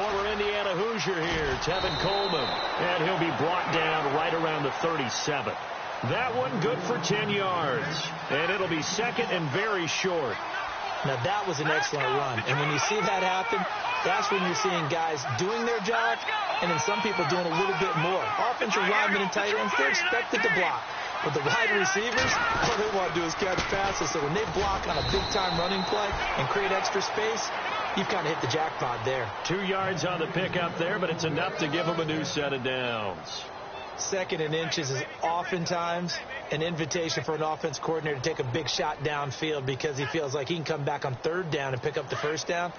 former Indiana Hoosier here, Tevin Coleman. And he'll be brought down right around the 37. That one good for 10 yards. And it'll be second and very short. Now, that was an excellent run. And when you see that happen, that's when you're seeing guys doing their job and then some people doing a little bit more. Offensive linemen and tight ends, they're expected to block. But the wide receivers, all they want to do is catch passes. So when they block on a big-time running play and create extra space, you've kind of hit the jackpot there. 2 yards on the pickup there, but it's enough to give them a new set of downs. Second and inches is oftentimes an invitation for an offense coordinator to take a big shot downfield because he feels like he can come back on third down and pick up the first down.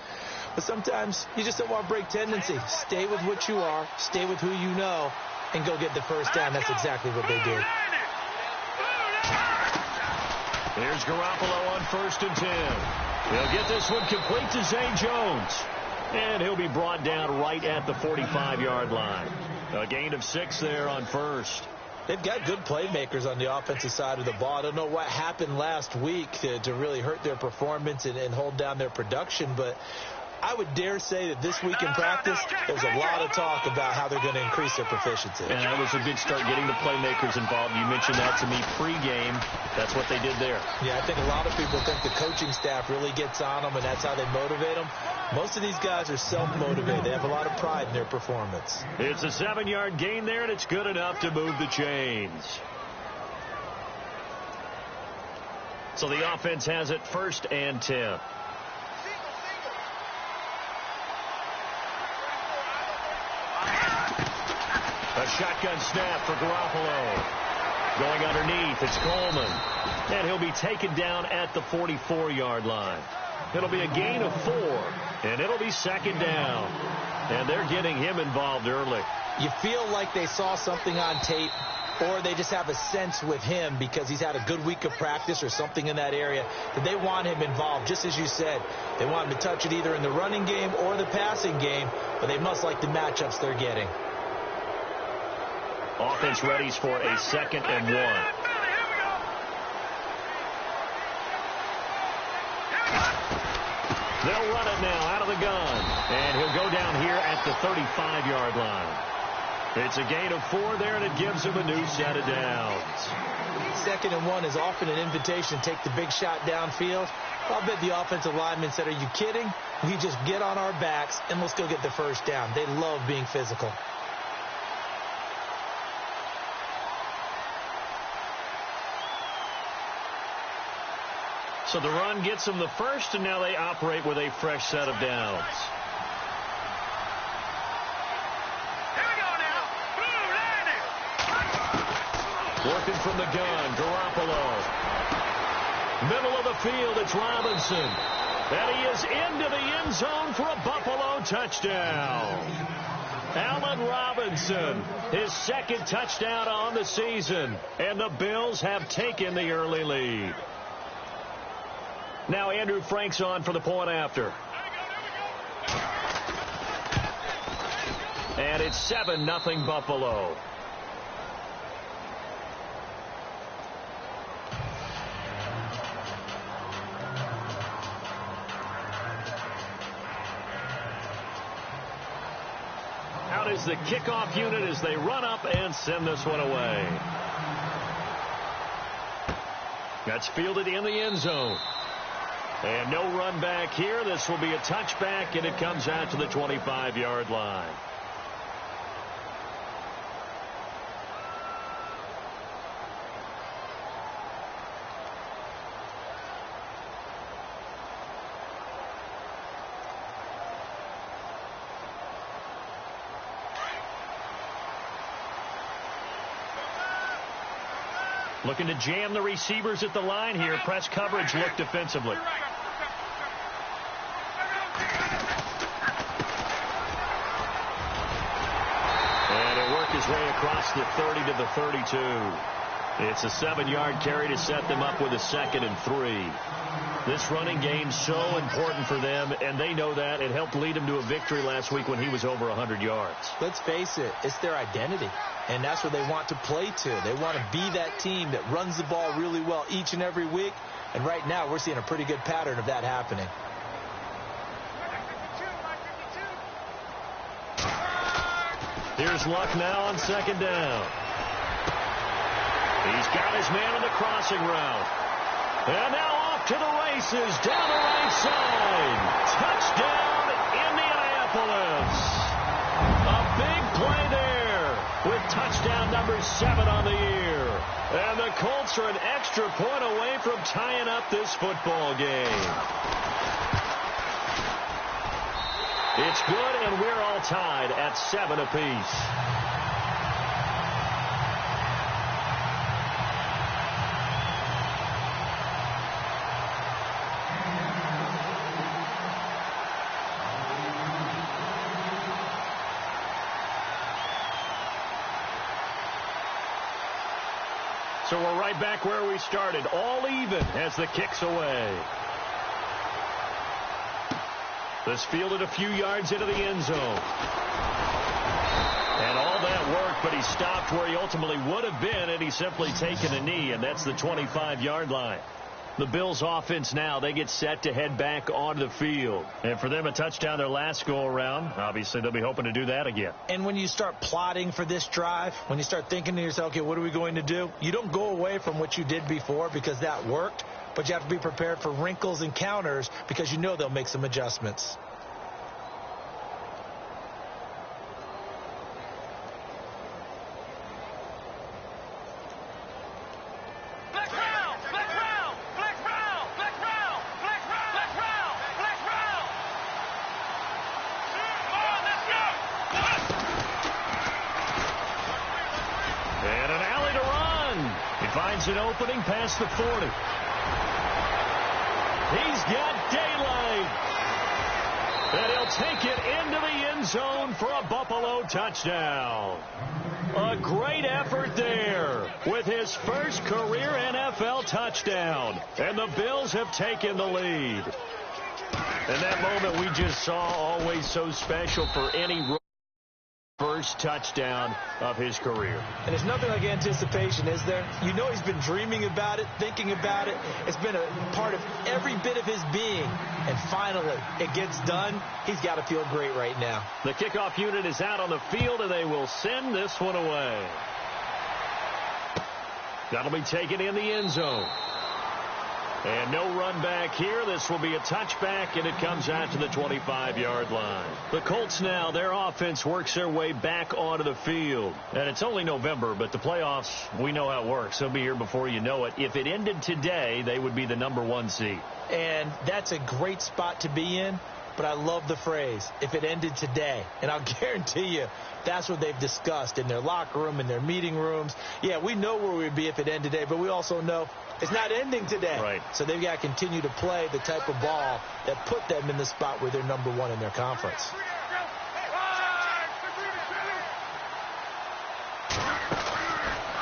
But sometimes you just don't want to break tendency. Stay with what you are, stay with who you know, and go get the first down. That's exactly what they did. Here's Garoppolo on 1st and 10. He'll get this one complete to Zay Jones. And he'll be brought down right at the 45-yard line. A gain of 6 there on first. They've got good playmakers on the offensive side of the ball. I don't know what happened last week to really hurt their performance and hold down their production, but I would dare say that this week in practice, there's a lot of talk about how they're going to increase their proficiency. And that was a good start, getting the playmakers involved. You mentioned that to me pregame. That's what they did there. Yeah, I think a lot of people think the coaching staff really gets on them, and that's how they motivate them. Most of these guys are self-motivated. They have a lot of pride in their performance. It's a 7-yard gain there, and it's good enough to move the chains. So the offense has it 1st and 10. A shotgun snap for Garoppolo. Going underneath, it's Coleman. And he'll be taken down at the 44-yard line. It'll be a gain of 4, and it'll be 2nd down. And they're getting him involved early. You feel like they saw something on tape, or they just have a sense with him because he's had a good week of practice or something in that area that they want him involved. Just as you said, they want him to touch it either in the running game or the passing game, but they must like the matchups they're getting. Offense readies for a 2nd and 1. They'll run it now out of the gun. And he'll go down here at the 35-yard line. It's a gain of 4 there, and it gives him a new set of downs. 2nd and 1 is often an invitation to take the big shot downfield. I'll bet the offensive lineman said, "Are you kidding? We just get on our backs, and let's go get the first down." They love being physical. So the run gets them the first, and now they operate with a fresh set of downs. Here we go now. Working from the gun, Garoppolo. Middle of the field, it's Robinson. And he is into the end zone for a Buffalo touchdown. Allen Robinson, his 2nd touchdown on the season. And the Bills have taken the early lead. Now Andrew Frank's on for the point after. And it's 7-0 Buffalo. Out is the kickoff unit as they run up and send this one away. That's fielded in the end zone. And no run back here. This will be a touchback, and it comes out to the 25-yard line. Looking to jam the receivers at the line here. Press coverage look defensively. And it worked his way across the 30 to the 32. It's a 7-yard carry to set them up with a 2nd and 3. This running game's so important for them, and they know that. It helped lead them to a victory last week when he was over 100 yards. Let's face it, it's their identity, and that's what they want to play to. They want to be that team that runs the ball really well each and every week, and right now we're seeing a pretty good pattern of that happening. Here's Luck now on second down. He's got his man on the crossing route. And now off to the races down the right side. Touchdown, Indianapolis. A big play there with touchdown number 7 on the year. And the Colts are an extra point away from tying up this football game. It's good, and we're all tied at 7 apiece. So we're right back where we started, all even as the kick's away. This fielded a few yards into the end zone. And all that worked, but he stopped where he ultimately would have been had he simply taken a knee, and that's the 25-yard line. The Bills' offense now, they get set to head back onto the field. And for them, a touchdown their last go-around. Obviously, they'll be hoping to do that again. And when you start plotting for this drive, when you start thinking to yourself, okay, what are we going to do? You don't go away from what you did before because that worked, but you have to be prepared for wrinkles and counters because you know they'll make some adjustments. An opening past the 40. He's got daylight. And he'll take it into the end zone for a Buffalo touchdown. A great effort there with his first career NFL touchdown. And the Bills have taken the lead. And that moment we just saw, always so special for any first touchdown of his career. And it's nothing like anticipation, is there? You know he's been dreaming about it, thinking about it. It's been a part of every bit of his being. And finally, it gets done. He's got to feel great right now. The kickoff unit is out on the field, and they will send this one away. That'll be taken in the end zone. And no run back here. This will be a touchback, and it comes out to the 25-yard line. The Colts now, their offense works their way back onto the field. And it's only November, but the playoffs, we know how it works. They'll be here before you know it. If it ended today, they would be the number 1 seed. And that's a great spot to be in. But I love the phrase, if it ended today. And I'll guarantee you, that's what they've discussed in their locker room, in their meeting rooms. Yeah, we know where we'd be if it ended today, but we also know it's not ending today. Right. So they've got to continue to play the type of ball that put them in the spot where they're number 1 in their conference.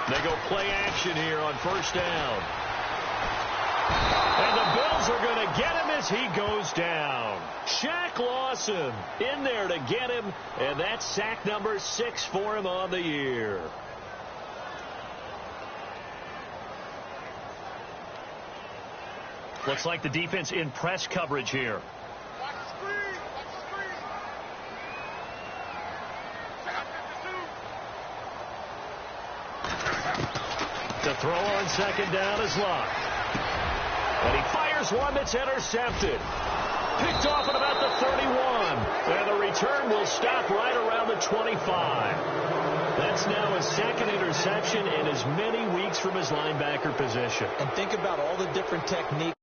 They go play action here on first down. And the Bills are going to get him as he goes down. Shaq Lawson in there to get him, and that's sack number 6 for him on the year. Looks like the defense in press coverage here. To throw on second down is Luck. And he fires one that's intercepted. Picked off at about the 31. And the return will stop right around the 25. That's now his second interception in as many weeks from his linebacker position. And think about all the different techniques.